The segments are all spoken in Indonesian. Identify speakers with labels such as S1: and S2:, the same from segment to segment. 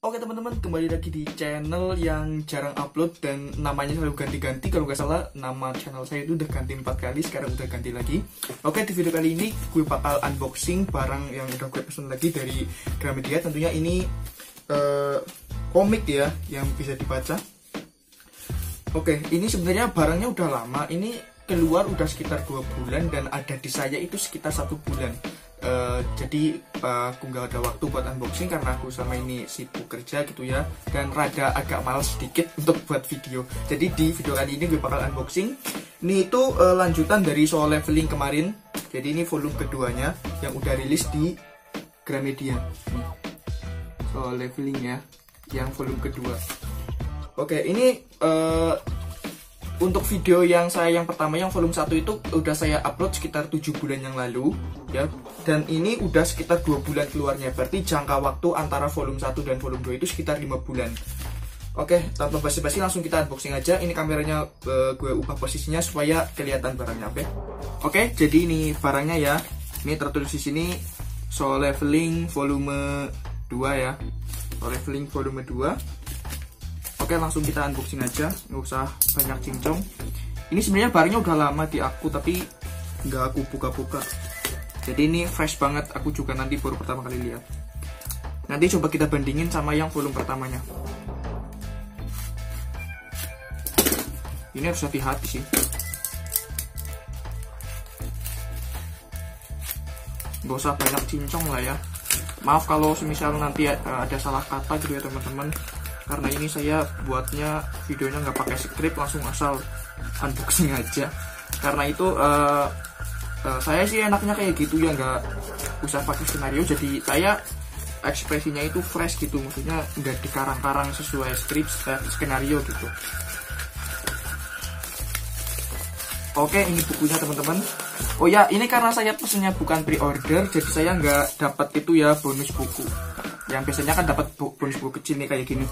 S1: Oke teman-teman, kembali lagi di channel yang jarang upload dan namanya selalu ganti-ganti. Kalau nggak salah nama channel saya itu udah ganti 4 kali, sekarang udah ganti lagi. Oke, di video kali ini gue bakal unboxing barang yang udah gue pesen lagi dari Gramedia. Tentunya ini komik ya, yang bisa dibaca. Oke, ini sebenarnya barangnya udah lama. Ini keluar udah sekitar 2 bulan dan ada di saya itu sekitar 1 bulan. Jadi aku nggak ada waktu buat unboxing karena aku sama ini sibuk kerja gitu ya, dan rada agak malas sedikit untuk buat video. Jadi di video kali ini gue bakal unboxing. Ini itu lanjutan dari Solo Leveling kemarin. Jadi ini volume keduanya yang udah rilis di Gramedia. Solo Leveling ya, yang volume kedua. Oke, ini untuk video yang pertama yang volume 1 itu udah saya upload sekitar 7 bulan yang lalu ya, dan ini udah sekitar 2 bulan keluarnya. Berarti jangka waktu antara volume 1 dan volume 2 itu sekitar 5 bulan. Oke, tanpa basi-basi langsung kita unboxing aja. Ini kameranya gue ubah posisinya supaya kelihatan barangnya. Oke, jadi ini barangnya ya. Ini tertulis di sini Solo Leveling volume 2 ya. Solo Leveling volume 2. Oke, langsung kita unboxing aja, nggak usah banyak cincong. Ini sebenarnya barangnya udah lama di aku, tapi nggak aku buka-buka. Jadi ini fresh banget, aku juga nanti baru pertama kali lihat. Nanti coba kita bandingin sama yang volume pertamanya. Ini harus hati-hati sih. Nggak usah banyak cincong lah ya. Maaf kalau semisal nanti ada salah kata gitu ya teman-teman. Karena ini saya buatnya videonya nggak pakai skrip, langsung asal unboxing aja. Karena itu saya sih enaknya kayak gitu ya, nggak usah pakai skenario. Jadi saya ekspresinya itu fresh gitu, maksudnya nggak dikarang-karang sesuai skrip skenario gitu. Oke, ini bukunya teman-teman. Oh ya, ini karena saya pesennya bukan pre-order, jadi saya nggak dapat itu ya bonus buku. Yang biasanya kan dapat bonus buku kecil nih kayak gini.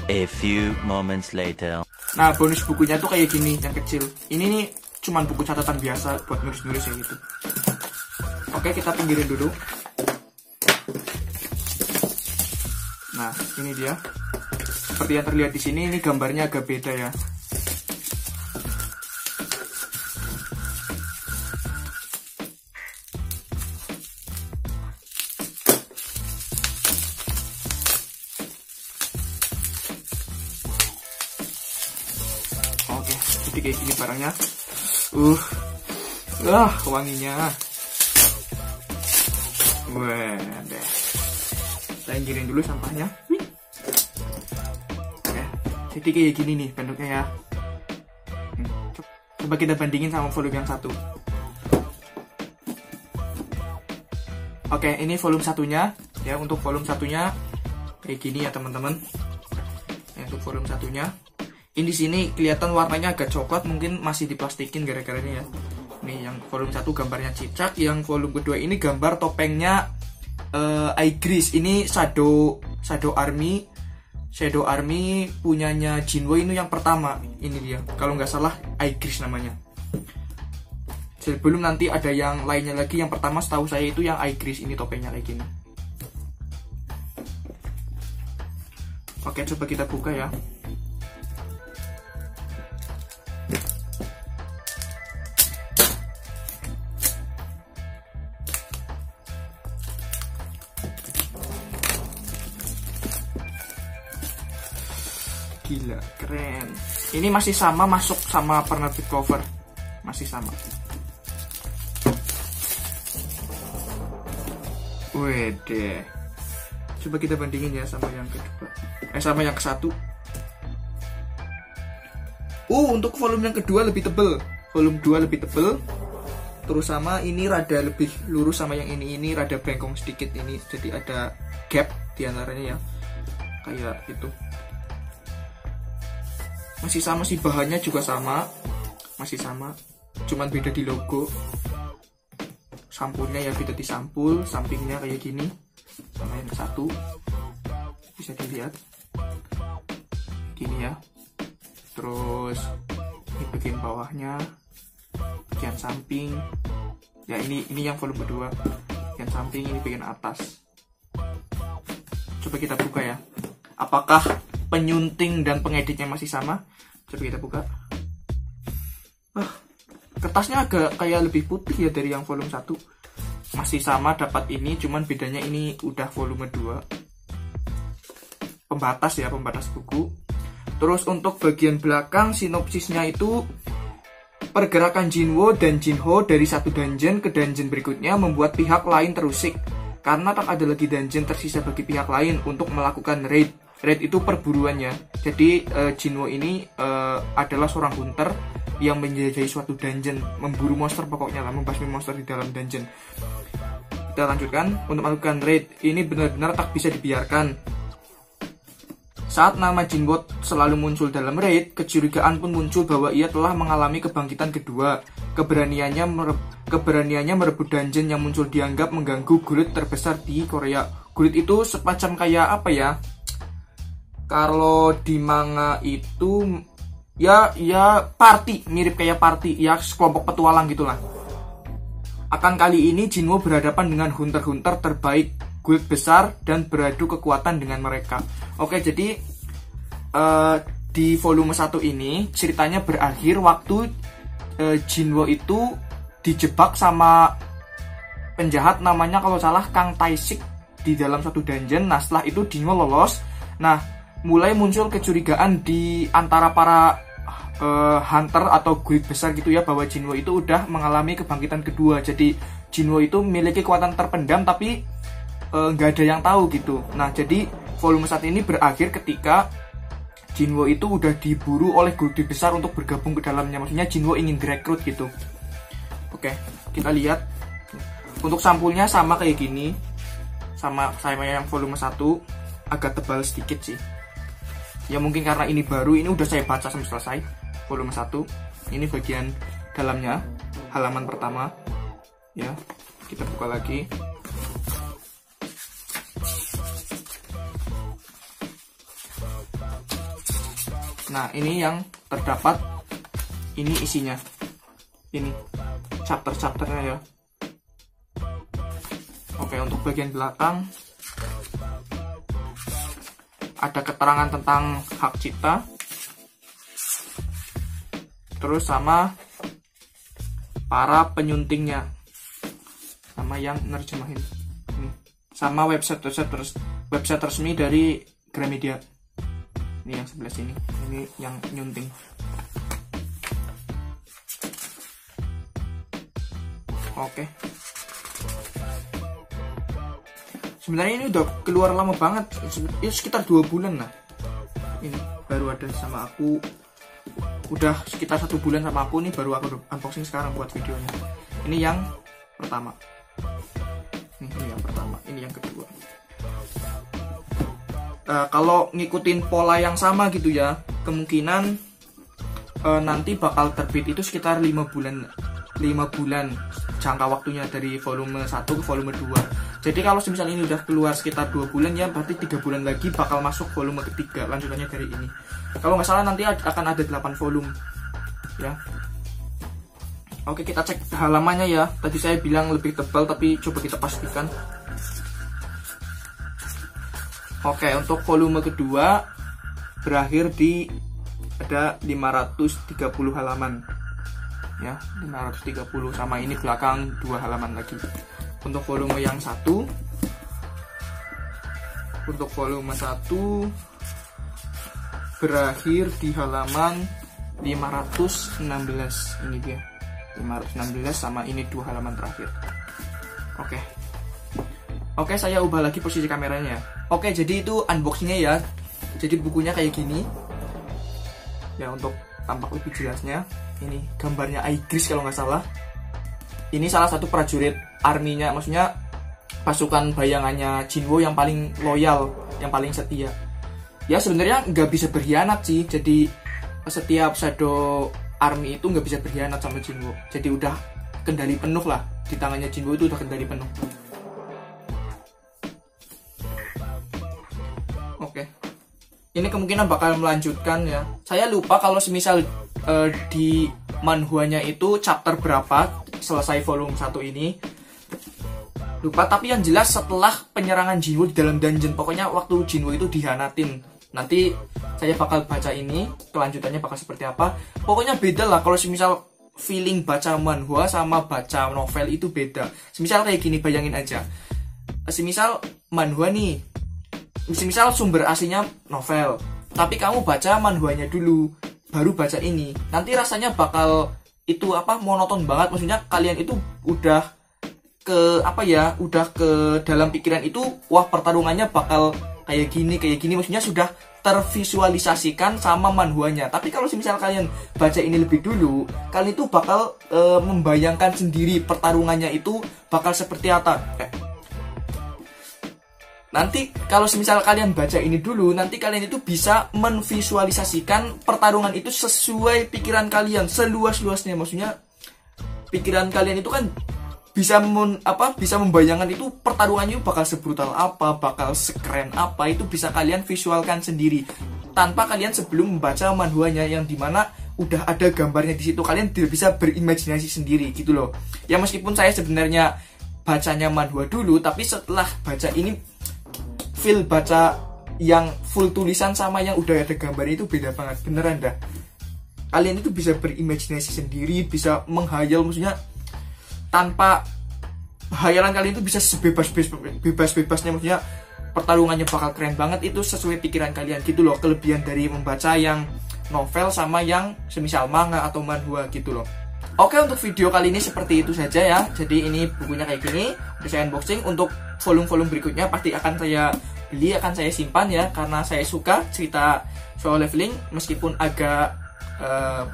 S2: A few moments later.
S1: Nah, bonus bukunya tuh kayak gini, yang kecil. Ini nih cuman buku catatan biasa buat nulis-nulis ya gitu. Oke, kita pinggirin dulu. Nah, ini dia. Seperti yang terlihat di sini, ini gambarnya agak beda ya. Oke, jadi kayak gini barangnya. Wanginya. Deh. Kita inggirin dulu sampahnya. Oke, jadi kayak gini nih bentuknya ya. Coba kita bandingin sama volume yang 1. Oke, ini volume 1-nya ya. Untuk volume 1-nya kayak gini ya teman-teman. Untuk volume 1-nya. Ini di sini kelihatan warnanya agak coklat, mungkin masih diplastikin gara-gara ini ya. Nih yang volume 1 gambarnya cicak, yang volume kedua ini gambar topengnya Aegis. Ini Shadow Army punyanya Jinwo ini yang pertama. Ini dia, kalau nggak salah Aegis namanya. Sebelum nanti ada yang lainnya lagi, yang pertama setahu saya itu yang Aegis, ini topengnya kayak gini. Oke, coba kita buka ya. Gila, keren. Ini masih sama, masuk sama penerbit cover. Masih sama. Wede. Coba kita bandingin ya sama yang kedua. Sama yang ke-1. Untuk volume yang kedua lebih tebel. Volume 2 lebih tebel. Terus sama ini rada lebih lurus sama yang ini rada bengkong sedikit ini. Jadi ada gap di antaranya ya. Kayak itu. Masih sama sih, bahannya juga sama. Masih sama, cuman beda di logo. Sampulnya ya beda di sampul. Sampingnya kayak gini sama yang satu, bisa dilihat gini ya. Terus ini bagian bawahnya, bagian samping, Ya ini yang volume 2. Bagian samping, ini bagian atas. Coba kita buka ya. Apakah penyunting dan pengeditnya masih sama? Coba kita buka. Kertasnya agak kayak lebih putih ya dari yang volume 1. Masih sama dapat ini, cuman bedanya ini udah volume 2. Pembatas ya, pembatas buku. Terus untuk bagian belakang sinopsisnya itu, pergerakan Jinwoo dan Jinho dari satu dungeon ke dungeon berikutnya membuat pihak lain terusik karena tak ada lagi dungeon tersisa bagi pihak lain untuk melakukan raid. Raid itu perburuannya. Jadi Jinwoo ini adalah seorang hunter yang menjelajahi suatu dungeon, memburu monster pokoknya lah, membasmi monster di dalam dungeon. Kita lanjutkan untuk melakukan raid. Ini benar-benar tak bisa dibiarkan. Saat nama Jinwoo selalu muncul dalam raid, kecurigaan pun muncul bahwa ia telah mengalami kebangkitan kedua. Keberaniannya merebut dungeon yang muncul dianggap mengganggu guild terbesar di Korea. Guild itu semacam kayak apa ya? Kalau di manga itu ya party, mirip kayak party, ya kelompok petualang gitulah. Akan kali ini Jinwoo berhadapan dengan hunter-hunter terbaik guild besar dan beradu kekuatan dengan mereka. Oke, jadi di volume 1 ini ceritanya berakhir waktu Jinwoo itu dijebak sama penjahat namanya kalau salah Kang Tae-sik di dalam suatu dungeon. Nah, setelah itu Jinwoo lolos. Nah, mulai muncul kecurigaan di antara para hunter atau guild besar gitu ya, bahwa Jinwoo itu udah mengalami kebangkitan kedua. Jadi Jinwoo itu memiliki kekuatan terpendam tapi nggak ada yang tahu gitu. Nah, jadi volume 1 ini berakhir ketika Jinwoo itu udah diburu oleh guild besar untuk bergabung ke dalamnya. Maksudnya Jinwoo ingin direkrut gitu. Oke, kita lihat. Untuk sampulnya sama kayak gini. Sama yang volume 1, agak tebal sedikit sih. Ya mungkin karena ini baru, ini udah saya baca sampai selesai. Volume 1. Ini bagian dalamnya, halaman pertama. Ya, kita buka lagi. Nah, ini yang terdapat, ini isinya. Ini chapter-chapternya ya. Oke, untuk bagian belakang ada keterangan tentang hak cipta. Terus sama para penyuntingnya. Sama yang nerjemahin. Ini. Sama website resmi dari Gramedia. Ini yang sebelah sini, ini yang nyunting. Oke. Sebenarnya ini udah keluar lama banget, ya sekitar 2 bulan lah. Ini baru ada sama aku, udah sekitar 1 bulan sama aku nih, baru aku unboxing sekarang buat videonya. Ini yang pertama. Ini yang pertama, ini yang kedua. Kalau ngikutin pola yang sama gitu ya, kemungkinan nanti bakal terbit itu sekitar 5 bulan jangka waktunya dari volume 1 ke volume 2. Jadi kalau misalnya ini udah keluar sekitar 2 bulan ya, berarti 3 bulan lagi bakal masuk volume ketiga, lanjutannya dari ini. Kalau nggak salah nanti akan ada 8 volume ya. Oke, kita cek halamannya ya. Tadi saya bilang lebih tebal, tapi coba kita pastikan. Oke, untuk volume kedua berakhir di ada 530 halaman. Ya, 530 sama ini belakang 2 halaman lagi. Untuk volume yang 1, untuk volume 1 berakhir di halaman 516. Ini dia. 516 sama ini 2 halaman terakhir. Oke, saya ubah lagi posisi kameranya. Oke, jadi itu unboxingnya ya. Jadi bukunya kayak gini. Ya, untuk tampak lebih jelasnya, ini gambarnya Aigris kalau nggak salah. Ini salah satu prajurit arminya, maksudnya pasukan bayangannya Jinwoo yang paling loyal, yang paling setia. Ya sebenarnya nggak bisa berkhianat sih. Jadi setiap Shadow Army itu nggak bisa berkhianat sama Jinwoo. Jadi udah kendali penuh lah, di tangannya Jinwoo itu udah kendali penuh. Oke, ini kemungkinan bakal melanjutkan ya. Saya lupa kalau semisal di manhwanya itu chapter berapa. selesai volume 1 ini. Lupa, tapi yang jelas setelah penyerangan Jinwoo di dalam dungeon, pokoknya waktu Jinwoo itu dihianatin. Nanti saya bakal baca ini, kelanjutannya bakal seperti apa. Pokoknya beda lah kalau semisal feeling baca manhwa sama baca novel itu beda. Semisal kayak gini, bayangin aja. Semisal manhwa nih, semisal sumber aslinya novel, tapi kamu baca manhwanya dulu, baru baca ini. Nanti rasanya bakal itu monoton banget. Maksudnya kalian itu udah udah ke dalam pikiran itu, wah pertarungannya bakal kayak gini, maksudnya sudah tervisualisasikan sama manhwanya. Tapi kalau misal kalian baca ini lebih dulu, kalian itu bakal membayangkan sendiri pertarungannya itu bakal seperti apa. Nanti kalau misal kalian baca ini dulu, nanti kalian itu bisa menvisualisasikan pertarungan itu sesuai pikiran kalian seluas-luasnya. Maksudnya pikiran kalian itu kan bisa membayangkan itu pertarungannya bakal sebrutal apa, bakal sekeren apa, itu bisa kalian visualkan sendiri tanpa kalian sebelum membaca manhwanya, yang dimana udah ada gambarnya di situ. Kalian tidak bisa berimajinasi sendiri gitu loh. Ya meskipun saya sebenarnya bacanya manhwa dulu, tapi setelah baca ini feel baca yang full tulisan sama yang udah ada gambarnya itu beda banget, beneran dah. Kalian itu bisa berimajinasi sendiri, bisa menghayal, maksudnya tanpa hayalan kalian itu bisa sebebas-bebasnya, maksudnya pertarungannya bakal keren banget, itu sesuai pikiran kalian gitu loh. Kelebihan dari membaca yang novel sama yang semisal manga atau manhwa gitu loh. Oke, untuk video kali ini seperti itu saja ya. Jadi ini bukunya kayak gini, udah saya unboxing. Untuk volume-volume berikutnya pasti akan saya beli, akan saya simpan ya, karena saya suka cerita Solo Leveling meskipun agak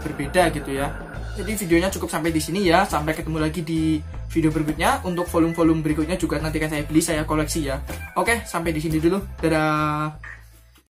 S1: berbeda gitu ya. Jadi videonya cukup sampai di sini ya. Sampai ketemu lagi di video berikutnya. Untuk volume-volume berikutnya juga nanti kan saya beli, saya koleksi ya. Oke, sampai di sini dulu. Dadah.